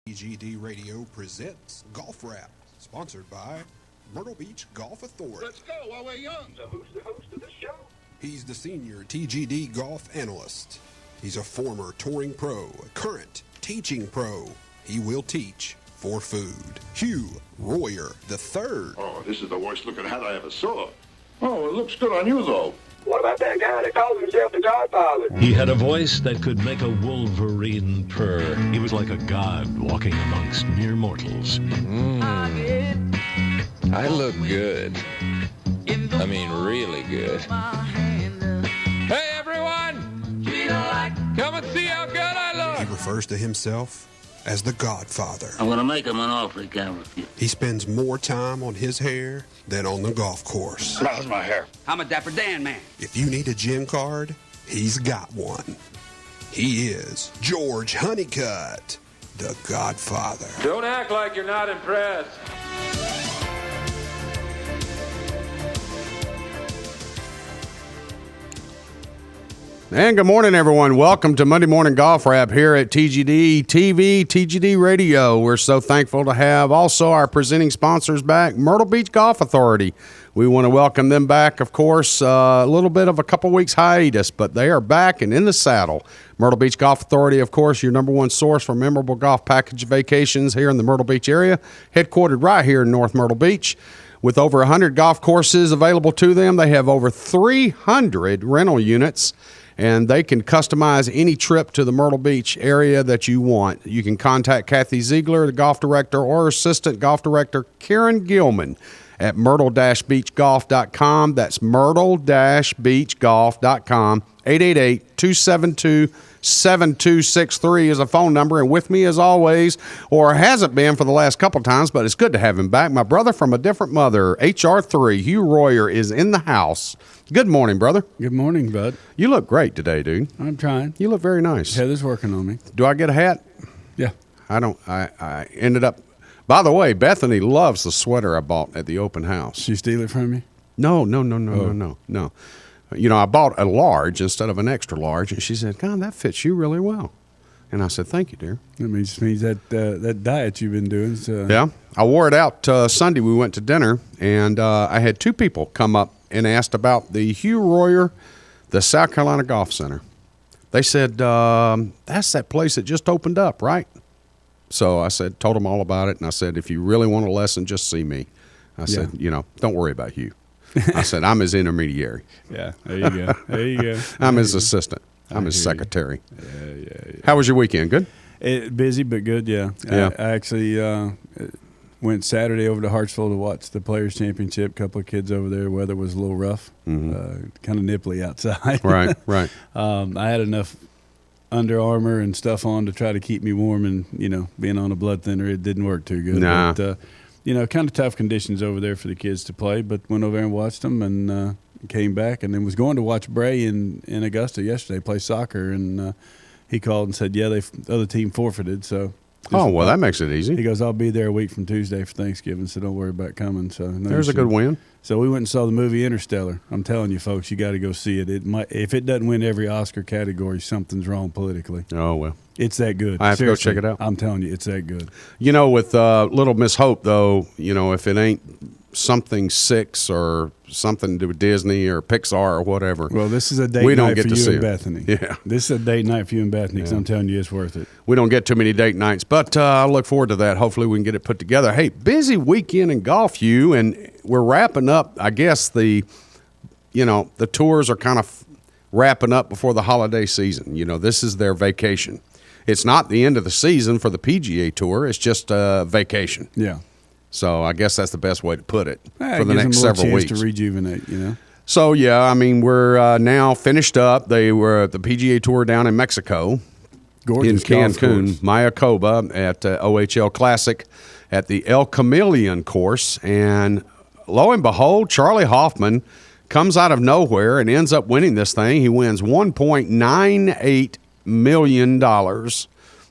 TGD Radio presents GolfRap, sponsored by Myrtle Beach Golf Authority. Let's go while we're young. So who's the host of the show? He's the senior TGD golf analyst. He's a former touring pro, a current teaching pro. He will teach for food. Hugh Royer III. Oh, this is the worst looking hat I ever saw. Oh, it looks good on you, though. What about that guy that calls himself the Godfather? He had a voice that could make a wolverine purr. He was like a god walking amongst mere mortals. I look good. I mean, really good. Hey, everyone! Come and see how good I He look! refers to himself as the Godfather. I'm gonna make him an offer he can't refuse. He spends more time on his hair than on the golf course. How's my hair? I'm a Dapper Dan man. If you need a gym card, he's got one. He is George Honeycutt, the Godfather. Don't act like you're not impressed. And good morning, everyone. Welcome to Monday Morning Golf Wrap here at TGD TV, TGD Radio. We're so thankful to have also our presenting sponsors back, Myrtle Beach Golf Authority. We want to welcome them back, of course, a little bit of a couple weeks hiatus, but they are back and in the saddle. Myrtle Beach Golf Authority, of course, your number one source for memorable golf package vacations here in the Myrtle Beach area, headquartered right here in North Myrtle Beach. With over 100 golf courses available to them, they have over 300 rental units, and they can customize any trip to the Myrtle Beach area that you want. You can contact Kathy Ziegler, the golf director, or assistant golf director Karen Gilman at myrtle-beachgolf.com. That's myrtle-beachgolf.com. 888-272-7263 is a phone number. And with me as always, or hasn't been for the last couple times, but it's good to have him back, my brother from a different mother, HR3, Hugh Royer, is in the house. Good morning, brother. Good morning, bud. You look great today, dude. I'm trying. You look very nice. Heather's working on me. Do I get a hat? Yeah. I ended up, by the way, Bethany loves the sweater I bought at the open house. She steal it from you? No. You know, I bought a large instead of an extra large, and she said, God, that fits you really well. And I said, thank you, dear. That means that diet you've been doing. So. Yeah. I wore it out Sunday. We went to dinner, and I had two people come up and asked about the Hugh Royer, the South Carolina Golf Center. They said, that's that place that just opened up, right? So I told them all about it, and I said, if you really want a lesson, just see me. I said, don't worry about Hugh. I said, I'm his intermediary. Yeah, there you go. There you go. I'm his assistant. I'm his secretary. Yeah. How was your weekend? Good? Busy, but good, yeah. I actually went Saturday over to Hartsville to watch the Players' Championship. A couple of kids over there. Weather was a little rough, kind of nipply outside. Right. I had enough Under Armour and stuff on to try to keep me warm, and, being on a blood thinner, it didn't work too good. Nah. But, kind of tough conditions over there for the kids to play, but went over there and watched them and came back, and then was going to watch Bray in Augusta yesterday play soccer, and he called and said, the other team forfeited. So, that makes it easy. He goes, I'll be there a week from Tuesday for Thanksgiving, so don't worry about coming. So there's a good win. So we went and saw the movie Interstellar. I'm telling you, folks, you got to go see it. If it doesn't win every Oscar category, something's wrong politically. Oh, well. It's that good. I have Seriously, to go check it out. I'm telling you, it's that good. With Little Miss Hope, though, if it ain't something Six or something to do with Disney or Pixar or whatever. Well, this is a date we don't night get for to you see and it. Bethany. Yeah. This is a date night for you and Bethany, because I'm telling you, it's worth it. We don't get too many date nights, but I look forward to that. Hopefully we can get it put together. Hey, busy weekend in golf, Hugh, and we're wrapping up, I guess, the tours are kind of wrapping up before the holiday season. This is their vacation. It's not the end of the season for the PGA Tour. It's just a vacation. Yeah. So I guess that's the best way to put it for the next several weeks. To rejuvenate, So, we're now finished up. They were at the PGA Tour down in Mexico. Gorgeous in Cancun, Mayakoba at OHL Classic at the El Chameleon course. And lo and behold, Charlie Hoffman comes out of nowhere and ends up winning this thing. He wins $1.98 million.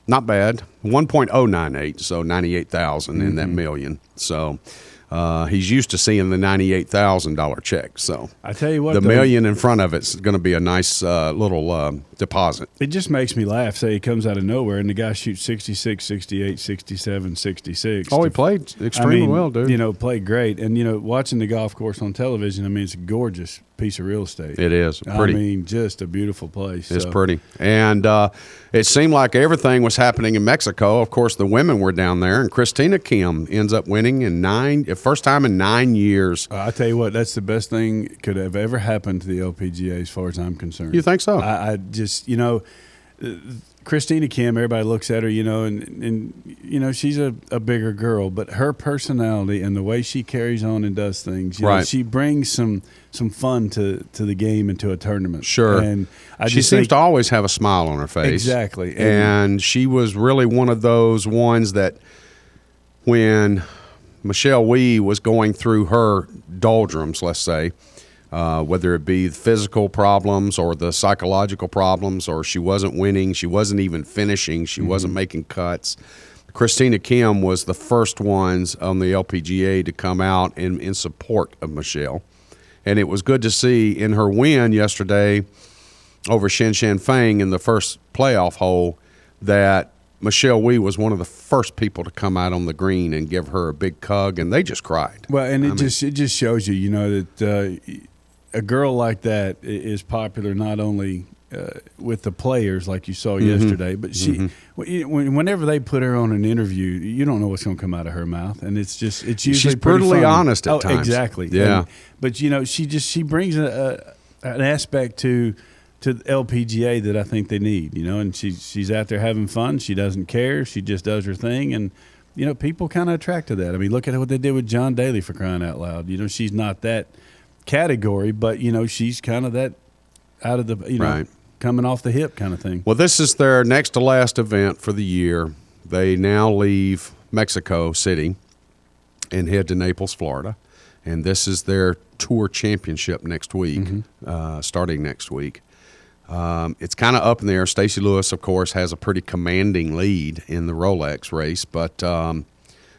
Not bad. 1.098, so 98,000 in that million. So he's used to seeing the $98,000 check. So I tell you what, the million in front of it's going to be a nice little deposit. It just makes me laugh. Say he comes out of nowhere and the guy shoots 66, 68, 67, 66. Oh, he played extremely well, dude. You know, played great. And, you know, watching the golf course on television, I mean, it's a gorgeous piece of real estate. It is. Pretty. I mean, just a beautiful place. It's pretty. And it seemed like everything was happening in Mexico. Of course, the women were down there, and Christina Kim ends up winning first time in 9 years. I tell you what, that's the best thing could have ever happened to the LPGA as far as I'm concerned. You think so? I just, you know, Christina Kim, everybody looks at her, you know, and you know, she's a bigger girl, but her personality and the way she carries on and does things, you know, she brings some fun to the game and to a tournament. Sure. And she seems to always have a smile on her face. Exactly. And she was really one of those ones that when Michelle Wie was going through her doldrums, let's say, whether it be the physical problems or the psychological problems, or she wasn't winning, she wasn't even finishing, she wasn't making cuts. Christina Kim was the first ones on the LPGA to come out in support of Michelle. And it was good to see in her win yesterday over Shen Fang in the first playoff hole that Michelle Wie was one of the first people to come out on the green and give her a big hug, and they just cried. Well, and it just shows you, you know, that a girl like that is popular not only with the players like you saw yesterday, but she whenever they put her on an interview, you don't know what's going to come out of her mouth, and it's usually she's brutally funny. honest at times. Exactly. Yeah. But you know, she brings an aspect to the LPGA that I think they need. You know, and she's out there having fun. She doesn't care. She just does her thing, and you know, people kind of attract to that. I mean, look at what they did with John Daly, for crying out loud. You know, she's not that category, but you know, she's kind of that out of the coming off the hip kind of thing. Well, this is their next to last event for the year. They now leave Mexico City and head to Naples, Florida, and this is their tour championship next week, starting next week. It's kind of up in the air. Stacey Lewis, of course, has a pretty commanding lead in the Rolex race, but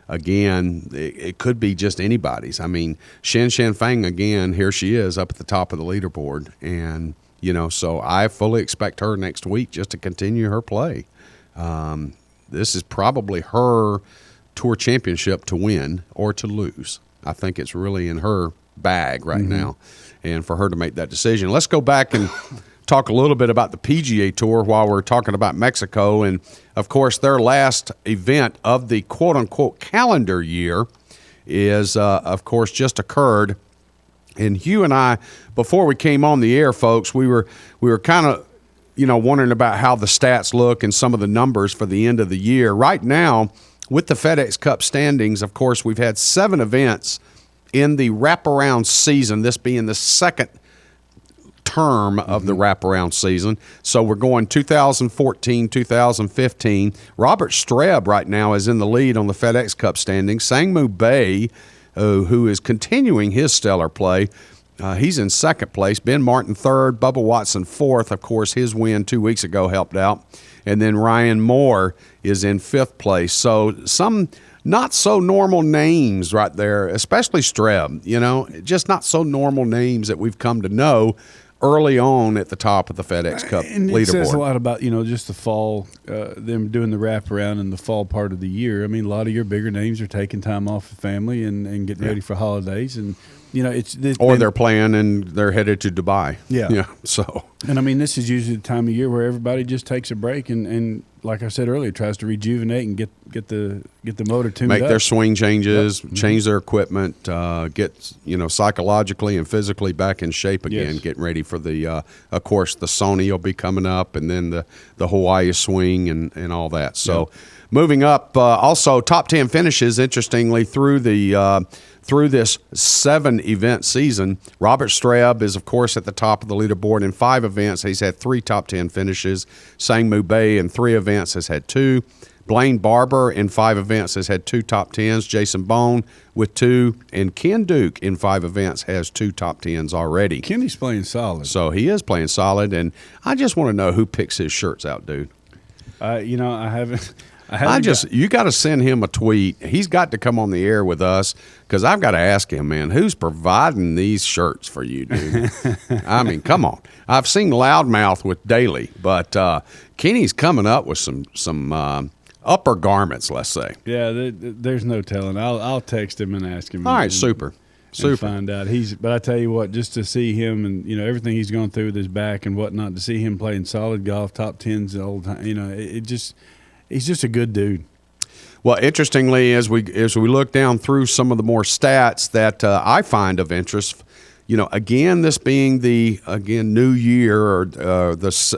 again, it could be just anybody's. I mean, Shen Fang, again, here she is up at the top of the leaderboard. And, you know, so I fully expect her next week just to continue her play. This is probably her tour championship to win or to lose. I think it's really in her bag right now, and for her to make that decision. Let's go back and talk a little bit about the PGA Tour while we're talking about Mexico. And, of course, their last event of the quote-unquote calendar year is, of course, just occurred. And Hugh and I, before we came on the air, folks, we were kind of, you know, wondering about how the stats look and some of the numbers for the end of the year. Right now, with the FedEx Cup standings, of course, we've had 7 events in the wraparound season, this being the second term of the wraparound season. So we're going 2014, 2015. Robert Streb right now is in the lead on the FedEx Cup standings. Sangmu Bae, who is continuing his stellar play, he's in second place. Ben Martin third, Bubba Watson fourth. Of course, his win 2 weeks ago helped out. And then Ryan Moore is in fifth place. So some not so normal names right there, especially Streb, you know, just not so normal names that we've come to know early on at the top of the FedEx Cup and leaderboard. It says a lot about, you know, just the fall, them doing the wraparound in the fall part of the year. I mean, a lot of your bigger names are taking time off the family and getting ready for holidays. And, you know, they're playing and they're headed to Dubai. Yeah. So. And, I mean, this is usually the time of year where everybody just takes a break and like I said earlier, tries to rejuvenate and get the motor tuned up. Make their swing changes, change their equipment, get, you know, psychologically and physically back in shape again, getting ready for the, of course, the Sony will be coming up, and then the Hawaii swing and all that. So moving up, also top 10 finishes, interestingly, through this 7-event season. Robert Streb is, of course, at the top of the leaderboard in 5 events. He's had 3 top 10 finishes. Sangmu Bae in 3 events has had 2. Blaine Barber in 5 events has had 2 top 10s. Jason Bone with 2. And Ken Duke in 5 events has 2 top 10s already. Kenny's playing solid. So he is playing solid. And I just want to know who picks his shirts out, dude. You know, I haven't. You got to send him a tweet. He's got to come on the air with us because I've got to ask him, man, who's providing these shirts for you, dude? I mean, come on. I've seen Loudmouth with Daly, but Kenny's coming up with some upper garments, let's say. Yeah, there's no telling. I'll text him and ask him. All right, super. And find out. But I tell you what, just to see him and everything he's gone through with his back and whatnot, to see him playing solid golf, top tens the whole time, he's just a good dude. Well, interestingly, as we look down through some of the more stats that I find of interest, again, this being the new year or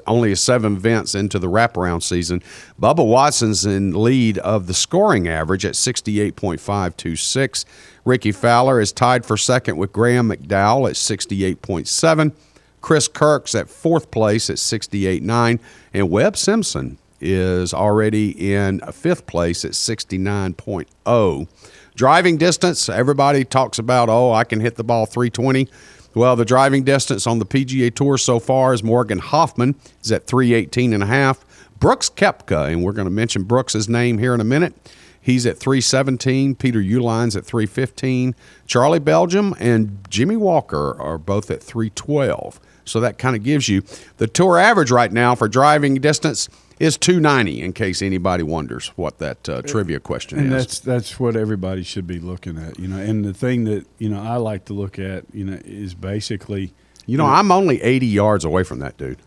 only 7 events into the wraparound season, Bubba Watson's in lead of the scoring average at 68.526. Ricky Fowler is tied for second with Graham McDowell at 68.7. Chris Kirk's at 4th place at 68.9, and Webb Simpson is already in 5th place at 69.0. Driving distance, everybody talks about, I can hit the ball 320. Well, the driving distance on the PGA Tour so far is Morgan Hoffman is at 318.5. Brooks Koepka, and we're going to mention Brooks' name here in a minute, he's at 317. Peter Uline's at 315. Charlie Belgium and Jimmy Walker are both at 312. So that kind of gives you the tour average right now for driving distance is 290, in case anybody wonders what that trivia question is. And that's what everybody should be looking at, And the thing that I like to look at, is basically, I'm only 80 yards away from that dude,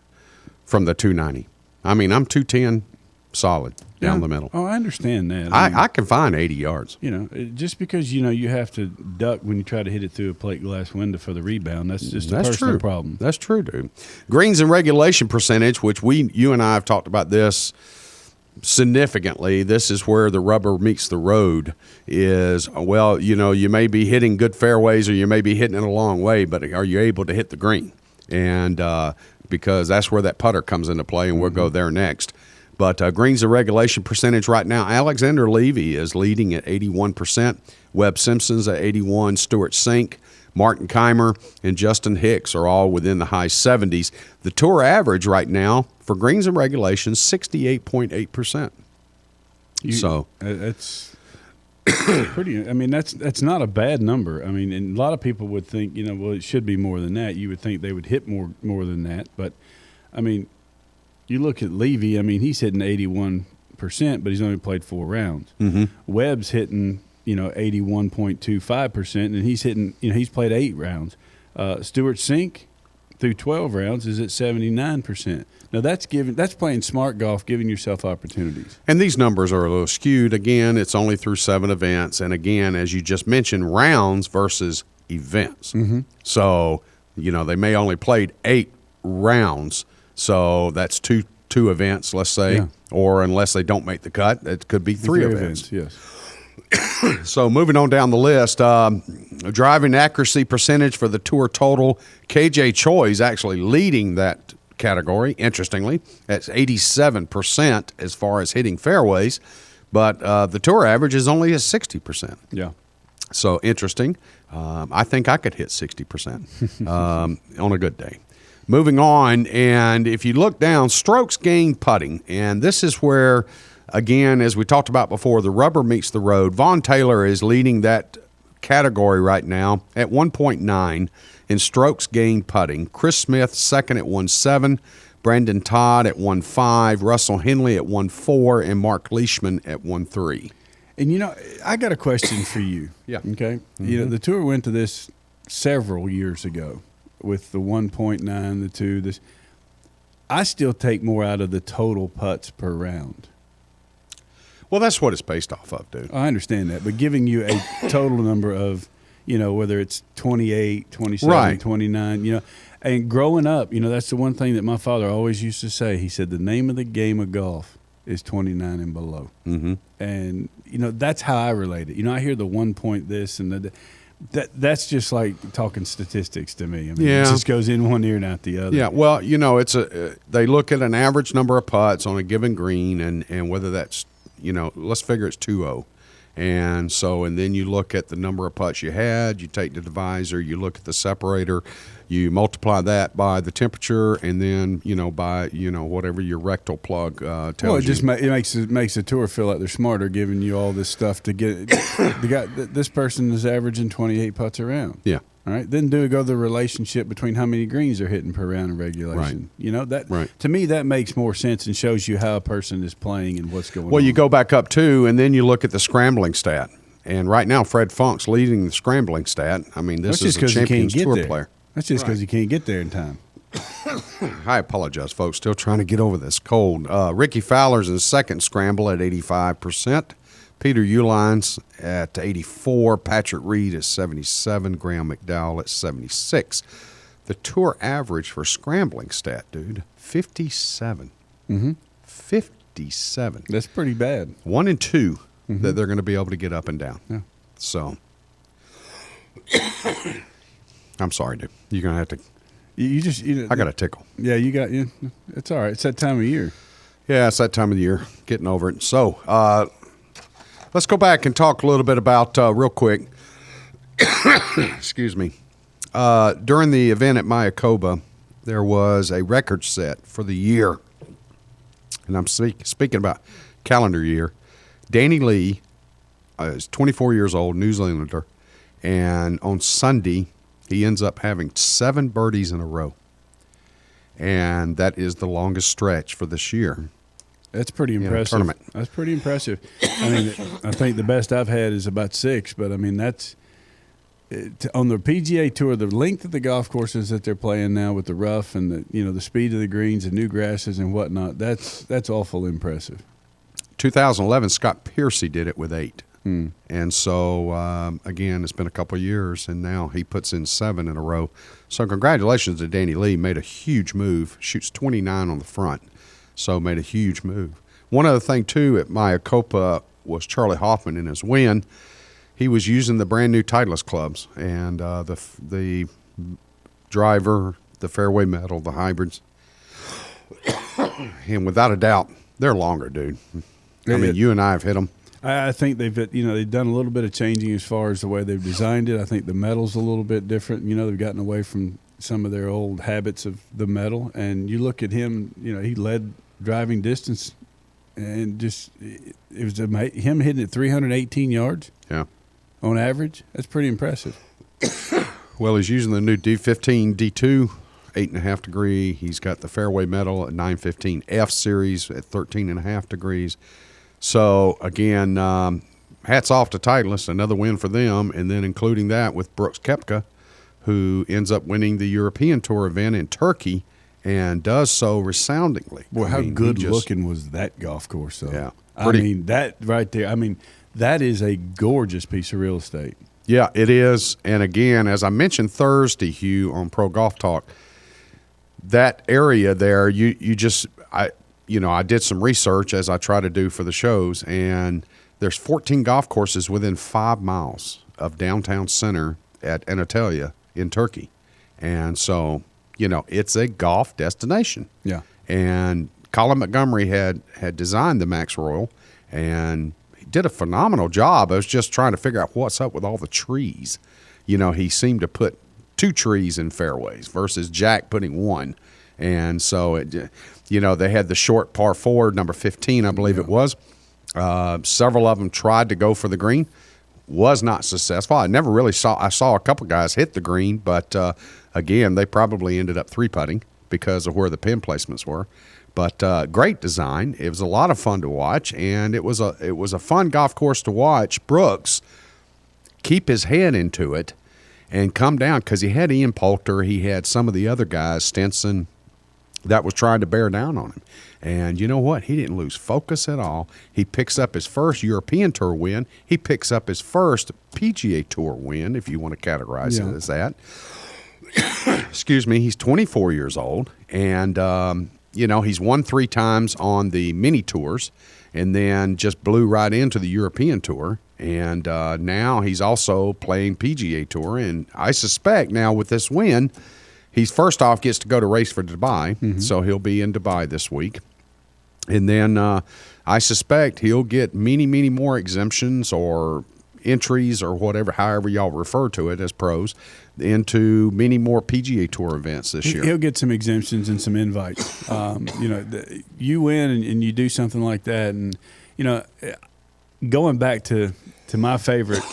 from the 290. I mean, I'm 210 solid down the middle. Oh, I understand that. I can find 80 yards. Just because you have to duck when you try to hit it through a plate glass window for the rebound, that's just a personal problem. That's true, dude. Greens and regulation percentage, which you and I have talked about this significantly. This is where the rubber meets the road. Is you may be hitting good fairways or you may be hitting it a long way, but are you able to hit the green? And because that's where that putter comes into play, and we'll go there next. But greens and regulation percentage right now, Alexander Levy is leading at 81%. Webb Simpson's at 81%. Stuart Sink, Martin Keimer, and Justin Hicks are all within the high 70s. The tour average right now for greens and regulation, 68.8%. So that's pretty. I mean, that's not a bad number. I mean, and a lot of people would think, it should be more than that. You would think they would hit more than that. But, I mean, you look at Levy, I mean, he's hitting 81%, but he's only played 4 rounds. Mm-hmm. Webb's hitting, 81.25%, and he's hitting, he's played 8 rounds. Stuart Sink, through 12 rounds, is at 79%. Now, that's playing smart golf, giving yourself opportunities. And these numbers are a little skewed. Again, it's only through 7 events. And again, as you just mentioned, rounds versus events. Mm-hmm. So, they may only played 8 rounds. So that's two events, let's say, or unless they don't make the cut, it could be 3 events. Yes. So moving on down the list, driving accuracy percentage for the tour total, KJ Choi is actually leading that category, interestingly. That's 87% as far as hitting fairways, but the tour average is only at 60%. Yeah. So interesting. I think I could hit 60% on a good day. Moving on, and if you look down, strokes gained putting, and this is where, again, as we talked about before, the rubber meets the road. Vaughn Taylor is leading that category right now at 1.9 in strokes gained putting. Chris Smith second at 1.7, Brandon Todd at 1.5, Russell Henley at 1.4, and Mark Leishman at 1.3. And, I got a question for you. Yeah. Okay? Mm-hmm. The tour went to this several years ago. With the 1.9, the 2, this, I still take more out of the total putts per round. Well, that's what it's based off of, dude. I understand that, but giving you a total number of, whether it's 28, 27, right. 29, and growing up, that's the one thing that my father always used to say. He said the name of the game of golf is 29 and below. Mm-hmm. And, that's how I relate it. I hear the 1 point this and the That's just like talking statistics to me. I mean, it just goes in one ear and out the other. Yeah, well, it's they look at an average number of putts on a given green, and whether that's, let's figure it's 2-0. And then you look at the number of putts you had, you take the divisor, you look at the separator, You multiply that by the temperature, and then by whatever your rectal plug tells you. Well, it just makes the tour feel like they're smarter, giving you all this stuff to get. This person is averaging 28 putts a round. Yeah. All right. Then go the relationship between how many greens they're hitting per round in regulation. Right. To me that makes more sense and shows you how a person is playing and what's going on. Well, you go back up too, and then you look at the scrambling stat. And right now, Fred Funk's leading the scrambling stat. I mean, this is a Champions Tour player. That's just because he can't get there in time. I apologize, folks. Still trying to get over this cold. Ricky Fowler's in second scramble at 85%. Peter Uline's at 84. Patrick Reed is 77. Graham McDowell at 76. The tour average for scrambling stat, dude, 57. Mm-hmm. 57. That's pretty bad. 1 and 2 that they're going to be able to get up and down. Yeah. So, I'm sorry, dude. You're going to have to. I got a tickle. Yeah, it's all right. It's that time of year. Yeah, it's that time of the year. Getting over it. So, let's go back and talk a little bit about, real quick, excuse me. During the event at Mayakoba, there was a record set for the year. And I'm speaking about calendar year. Danny Lee is 24 years old, New Zealander. And on Sunday, he ends up having 7 birdies in a row. And that is the longest stretch for this year. That's pretty impressive. Tournament. That's pretty impressive. I mean, I think the best I've had is about 6, but I mean that's on the PGA Tour. The length of the golf courses that they're playing now with the rough and the speed of the greens and new grasses and whatnot. That's awful impressive. 2011, Scott Piercy did it with 8. And so, again, it's been a couple of years, and now he puts in 7 in a row. So congratulations to Danny Lee. Made a huge move. Shoots 29 on the front. So made a huge move. One other thing, too, at Mayakoba was Charlie Hoffman in his win. He was using the brand-new Titleist clubs, and the driver, the fairway metal, the hybrids. And without a doubt, they're longer, dude. I mean, you and I have hit them. I think they've done a little bit of changing as far as the way they've designed it. I think the metal's a little bit different. They've gotten away from some of their old habits of the metal. And you look at him, he led driving distance, and just it was him hitting it 318 yards. Yeah, on average. That's pretty impressive. Well, he's using the new D15 D2, 8.5 degree. He's got the fairway metal at 915 F series at 13.5 degrees. So, again, hats off to Titleist, another win for them, and then including that with Brooks Koepka, who ends up winning the European Tour event in Turkey and does so resoundingly. Boy, how good looking was that golf course, though? Yeah. That right there, that is a gorgeous piece of real estate. Yeah, it is. And, again, as I mentioned Thursday, Hugh, on Pro Golf Talk, that area there, I did some research as I try to do for the shows, and there's 14 golf courses within 5 miles of downtown center at Antalya in Turkey. And so, it's a golf destination. Yeah. And Colin Montgomery had designed the Max Royal, and he did a phenomenal job. I was just trying to figure out what's up with all the trees. He seemed to put 2 trees in fairways versus Jack putting 1. And so, they had the short par 4, number 15, I believe it was. Several of them tried to go for the green. Was not successful. I saw a couple guys hit the green, but, again, they probably ended up 3-putting because of where the pin placements were. But great design. It was a lot of fun to watch, and it was a fun golf course to watch Brooks keep his head into it and come down, because he had Ian Poulter, he had some of the other guys, Stinson, that was trying to bear down on him. And you know what? He didn't lose focus at all. He picks up his first European Tour win. He picks up his first PGA Tour win, if you want to categorize it as that. Excuse me. He's 24 years old, and, he's won 3 times on the mini tours and then just blew right into the European Tour. And now he's also playing PGA Tour. And I suspect now with this win, he's first off gets to go to race for Dubai. So he'll be in Dubai this week. And then I suspect he'll get many, many more exemptions or, entries or whatever, however y'all refer to it as pros, into many more PGA Tour events this year. He'll get some exemptions and some invites. You win and you do something like that, and going back to my favorite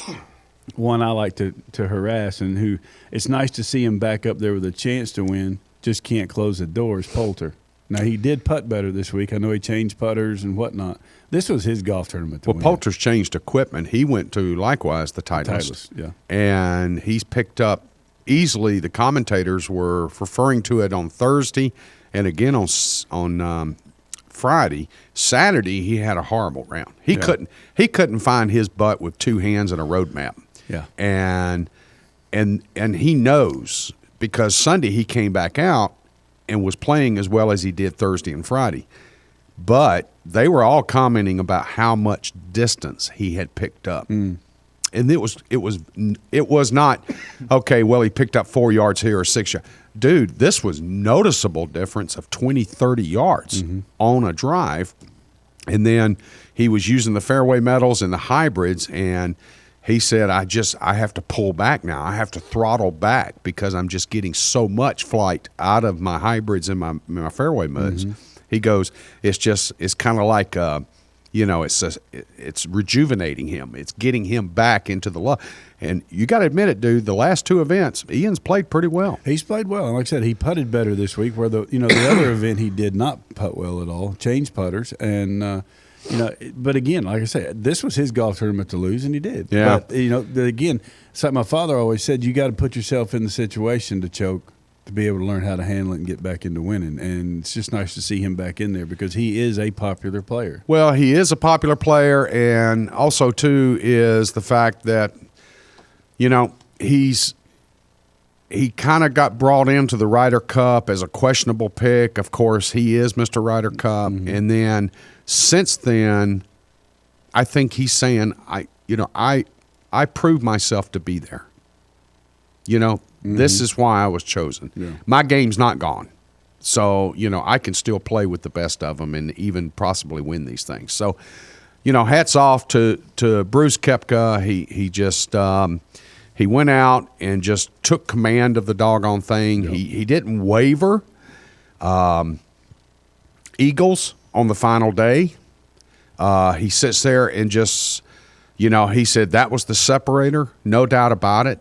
one I like to harass, and who it's nice to see him back up there with a chance to win, just can't close the doors, Poulter. Now, he did putt better this week. I know he changed putters and whatnot. This was his golf tournament to win. Poulter's changed equipment. He went to, likewise, the Titleist. Yeah. And he's picked up easily. The commentators were referring to it on Thursday and again on Friday. Saturday, he had a horrible round. He couldn't find his butt with two hands and a road map. Yeah. And he knows, because Sunday he came back out and was playing as well as he did Thursday and Friday. But they were all commenting about how much distance he had picked up. And it was not, okay, well, he picked up 4 yards here or 6 yards. Dude, this was noticeable difference of 20, 30 yards on a drive. And then he was using the fairway metals and the hybrids, and he said, I have to pull back now. I have to throttle back because I'm just getting so much flight out of my hybrids and my fairway muds. He goes, it's kind of like, it's rejuvenating him. It's getting him back into the love. And you got to admit it, dude, the last two events, Ian's played pretty well. He's played well. And like I said, he putted better this week, where the other event he did not putt well at all, changed putters. And, but again, like I said, this was his golf tournament to lose, and he did. Yeah. But, again, it's like my father always said, you got to put yourself in the situation to choke, to be able to learn how to handle it and get back into winning. And it's just nice to see him back in there, because he is a popular player. Well, he is a popular player, and also, too, is the fact that, he kind of got brought into the Ryder Cup as a questionable pick. Of course, he is Mr. Ryder Cup. And then since then, I think he's saying, I proved myself to be there. This is why I was chosen. Yeah. My game's not gone. So, I can still play with the best of them and even possibly win these things. So, hats off to Bruce Koepka. He just he went out and just took command of the doggone thing. Yep. He didn't waver. Eagles on the final day. He sits there and just, he said that was the separator, no doubt about it.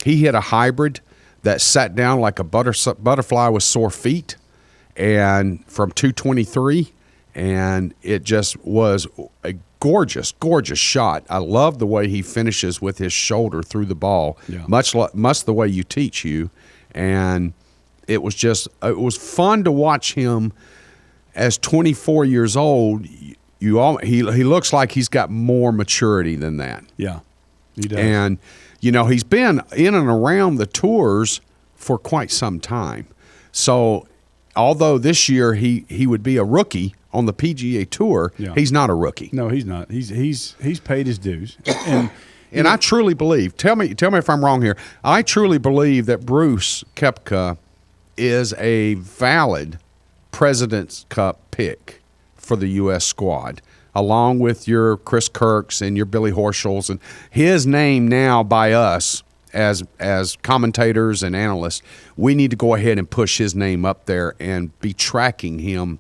He hit a hybrid that sat down like a butterfly with sore feet, and from 223, and it just was a gorgeous, gorgeous shot. I love the way he finishes with his shoulder through the ball, much the way you teach you, and it was fun to watch him. As 24 years old, he looks like he's got more maturity than that. Yeah, he does. And he's been in and around the tours for quite some time. So, although this year he would be a rookie on the PGA Tour, he's not a rookie. No, he's not. He's paid his dues. And I truly believe, tell me if I'm wrong here, I truly believe that Bruce Koepka is a valid President's Cup pick for the U.S. squad, along with your Chris Kirks and your Billy Horschels, and his name now by us as commentators and analysts. We need to go ahead and push his name up there and be tracking him,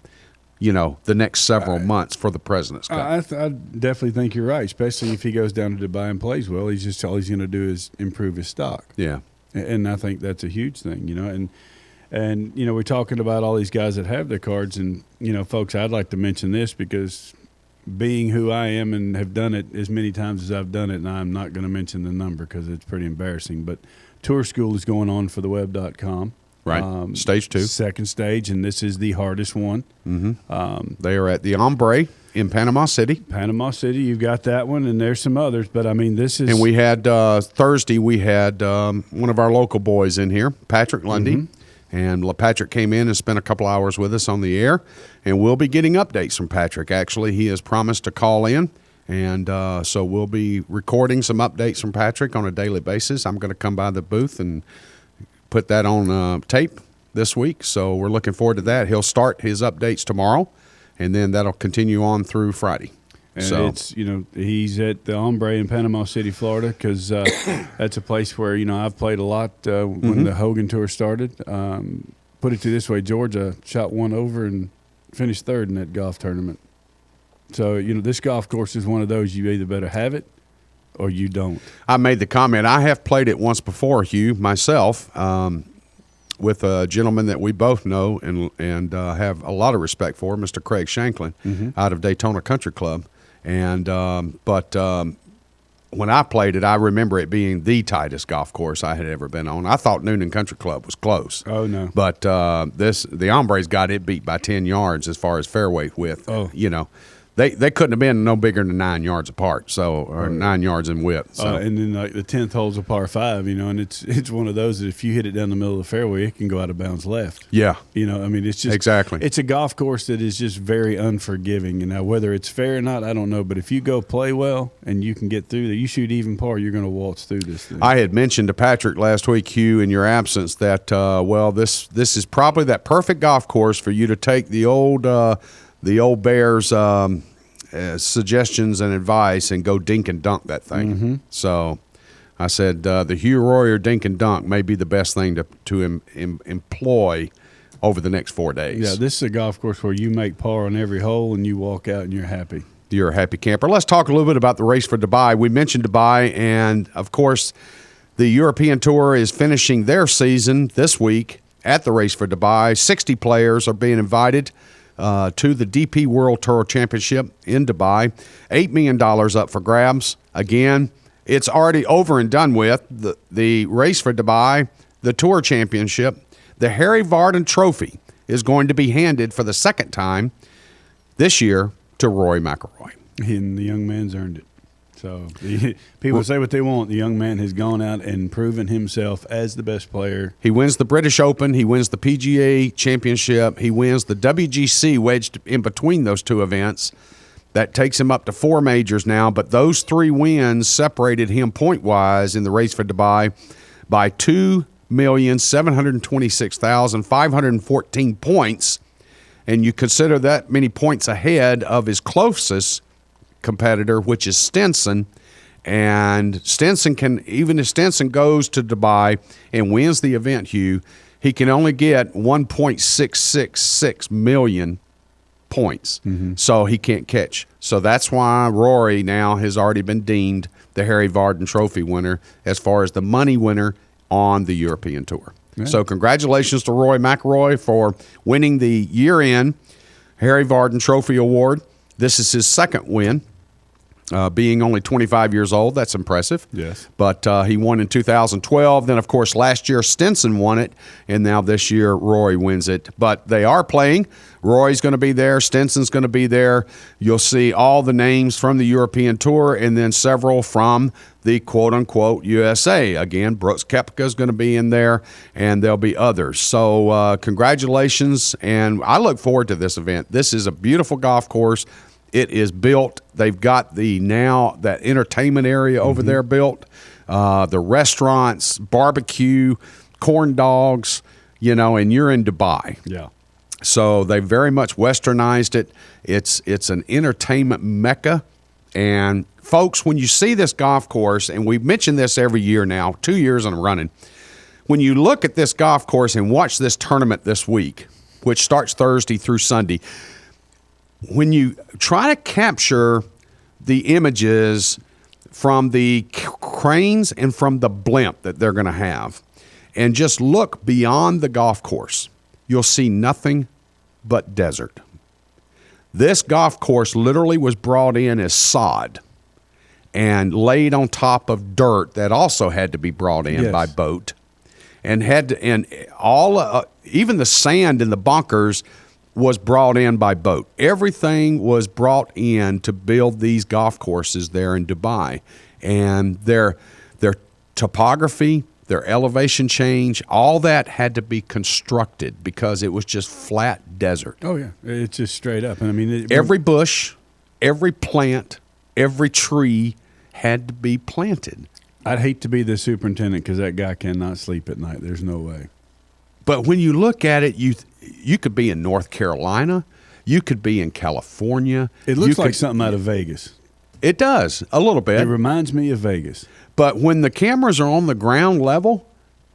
the next several months for the President's Cup. I definitely think you're right, especially if he goes down to Dubai and plays well. He's just all he's going to do is improve his stock. Yeah, and I think that's a huge thing, And, we're talking about all these guys that have their cards. And, folks, I'd like to mention this because being who I am and have done it as many times as I've done it, and I'm not going to mention the number because it's pretty embarrassing, but Tour School is going on for the web.com. Right. Stage 2. Second stage, and this is the hardest one. They are at the Ombre in Panama City. Panama City, you've got that one, and there's some others. But, this is – And we had Thursday, we had one of our local boys in here, Patrick Lundy. And Patrick came in and spent a couple hours with us on the air, and we'll be getting updates from Patrick. Actually, he has promised to call in, and so we'll be recording some updates from Patrick on a daily basis. I'm going to come by the booth and put that on tape this week, so we're looking forward to that. He'll start his updates tomorrow, and then that'll continue on through Friday. And So it's, he's at the Ombre in Panama City, Florida, because that's a place where, I've played a lot when the Hogan Tour started. Put it to this way, Georgia shot one over and finished third in that golf tournament. So, this golf course is one of those you either better have it or you don't. I made the comment. I have played it once before, Hugh, myself, with a gentleman that we both know and have a lot of respect for, Mr. Craig Shanklin, out of Daytona Country Club. And but when I played it, I remember it being the tightest golf course I had ever been on. I thought Noonan Country Club was close. Oh, no. But the Hombres got it beat by 10 yards as far as fairway width. Oh. They couldn't have been no bigger than 9 yards apart, or 9 yards in width. So. And then the 10th hole's a par 5, and it's one of those that if you hit it down the middle of the fairway, it can go out of bounds left. Yeah. It's just exactly. It's a golf course that is just very unforgiving. Now, whether it's fair or not, I don't know. But if you go play well and you can get through there, you shoot even par, you're going to waltz through this thing. I had mentioned to Patrick last week, Hugh, in your absence, that this is probably that perfect golf course for you to take the old Bears. Suggestions and advice and go dink and dunk that thing. So I said the Hugh Royer dink and dunk may be the best thing to employ over the next 4 days. Yeah, this is a golf course where you make par on every hole and you walk out and you're happy. You're a happy camper. Let's talk a little bit about the race for Dubai. We mentioned Dubai, and of course the European Tour is finishing their season this week at the race for Dubai. 60 players are being invited to the DP World Tour Championship in Dubai. $8 million up for grabs. Again, it's already over and done with. The race for Dubai, the Tour Championship, the Harry Vardon Trophy is going to be handed for the second time this year to Rory McIlroy. And the young man's earned it. So people say what they want. The young man has gone out and proven himself as the best player. He wins the British Open. He wins the PGA Championship. He wins the WGC wedged in between those two events. That takes him up to 4 majors now. But those 3 wins separated him point-wise in the race for Dubai by 2,726,514 points. And you consider that many points ahead of his closest competitor, which is Stenson. And Stenson can, even if Stenson goes to Dubai and wins the event, Hugh, he can only get 1.666 million points. So he can't catch. So that's why Rory now has already been deemed the Harry Vardon Trophy winner as far as the money winner on the European Tour. Yeah. So congratulations to Rory McIlroy for winning the year-end Harry Vardon Trophy Award. This is his second win. Being only 25 years old, that's impressive. Yes. But he won in 2012. Then, of course, last year Stenson won it, and now this year Rory wins it. But they are playing. Rory's going to be there. Stenson's going to be there. You'll see all the names from the European Tour and then several from the quote-unquote USA. Again, Brooks Koepka is going to be in there, and there'll be others. So congratulations, and I look forward to this event. This is a beautiful golf course. It is built. They've got that entertainment area over there built. The restaurants, barbecue, corn dogs, and you're in Dubai. Yeah. So they very much westernized it. It's an entertainment mecca. And folks, when you see this golf course, and we've mentioned this every year now, 2 years and running, when you look at this golf course and watch this tournament this week, which starts Thursday through Sunday, when you try to capture the images from the cranes and from the blimp that they're going to have, and just look beyond the golf course, you'll see nothing but desert. This golf course literally was brought in as sod and laid on top of dirt that also had to be brought in by boat, and even the sand in the bunkers was brought in by boat. Everything was brought in to build these golf courses there in Dubai. And their topography, their elevation change, all that had to be constructed because it was just flat desert. Oh, yeah. It's just straight up. And I mean, every bush, every plant, every tree had to be planted. I'd hate to be the superintendent because that guy cannot sleep at night. There's no way. But when you look at it, you could be in North Carolina. You could be in California. It looks like something out of Vegas. It does, a little bit. It reminds me of Vegas. But when the cameras are on the ground level,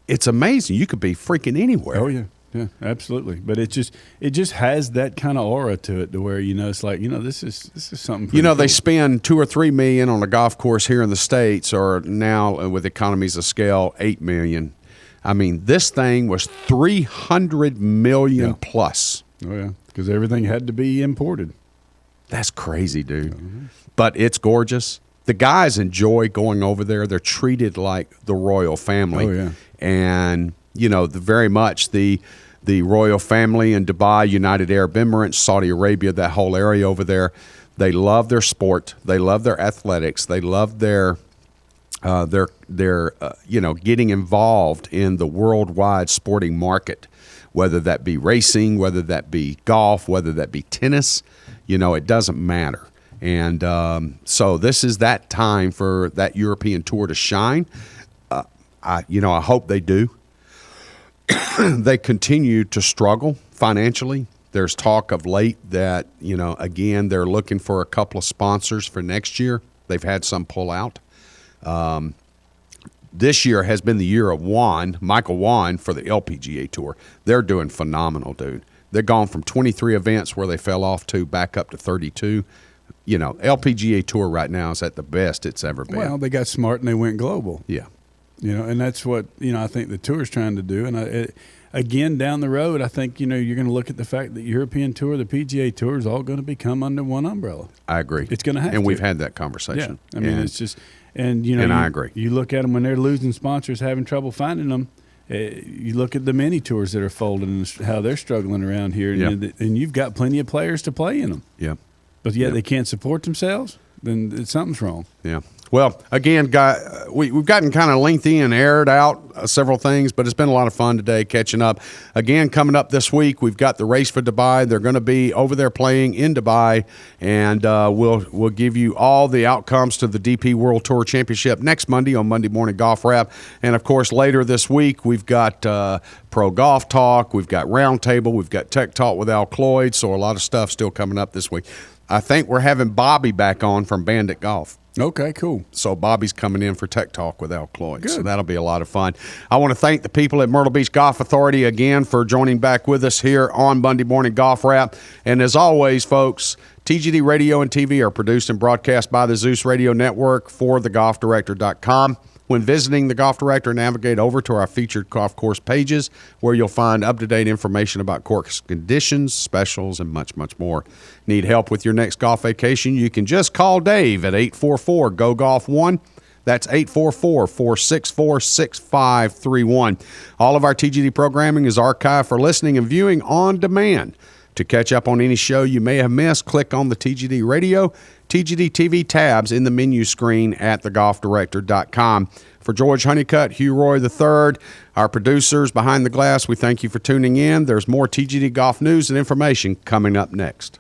it's amazing. You could be freaking anywhere. Oh, yeah. Yeah, absolutely. But it just has that kind of aura to it to where, it's like, this is something pretty they cool. spend $2 or $3 million on a golf course here in the States, or now with economies of scale, $8 million. I mean, this thing was $300 million plus. Oh, yeah, because everything had to be imported. That's crazy, dude. Mm-hmm. But it's gorgeous. The guys enjoy going over there. They're treated like the royal family. Oh, yeah. And, very much the royal family in Dubai, United Arab Emirates, Saudi Arabia, that whole area over there, they love their sport. They love their athletics. They love their getting involved in the worldwide sporting market, whether that be racing, whether that be golf, whether that be tennis. It doesn't matter. And so this is that time for that European tour to shine. I hope they do. They continue to struggle financially. There's talk of late that, again, they're looking for a couple of sponsors for next year. They've had some pull out. This year has been the year of Michael Wan for the LPGA Tour. They're doing phenomenal, dude. They're gone from 23 events where they fell off to back up to 32. LPGA Tour right now is at the best it's ever been. Well, they got smart and they went global. Yeah. And that's what, I think the tour's trying to do. And again, down the road, I think, you're going to look at the fact that European Tour, the PGA Tour is all going to become under one umbrella. I agree. It's going to have to. And we've had that conversation. Yeah. I mean, it's just, and I agree. You look at them when they're losing sponsors, having trouble finding them. You look at the mini tours that are folding and how they're struggling around here. And you've got plenty of players to play in them. Yeah. But yet they can't support themselves, then something's wrong. Yeah. Well, again, we've gotten kind of lengthy and aired out several things, but it's been a lot of fun today catching up. Again, coming up this week, we've got the race for Dubai. They're going to be over there playing in Dubai, and we'll give you all the outcomes to the DP World Tour Championship next Monday on Monday Morning Golf Wrap. And, of course, later this week, we've got Pro Golf Talk, we've got Roundtable, we've got Tech Talk with Al Cloyd, so a lot of stuff still coming up this week. I think we're having Bobby back on from Bandit Golf. Okay, cool. So Bobby's coming in for Tech Talk with Al Cloyd. Good. So that'll be a lot of fun. I want to thank the people at Myrtle Beach Golf Authority again for joining back with us here on Monday Morning Golf Wrap. And as always, folks, TGD Radio and TV are produced and broadcast by the Zeus Radio Network for thegolfdirector.com. When visiting the Golf Director, navigate over to our featured golf course pages where you'll find up-to-date information about course conditions, specials, and much, much more. Need help with your next golf vacation? You can just call Dave at 844-GO-GOLF-1. That's 844-464-6531. All of our TGD programming is archived for listening and viewing on demand. To catch up on any show you may have missed, click on the TGD Radio, TGD TV tabs in the menu screen at thegolfdirector.com. For George Honeycutt, Hugh Roy III, our producers behind the glass, we thank you for tuning in. There's more TGD golf news and information coming up next.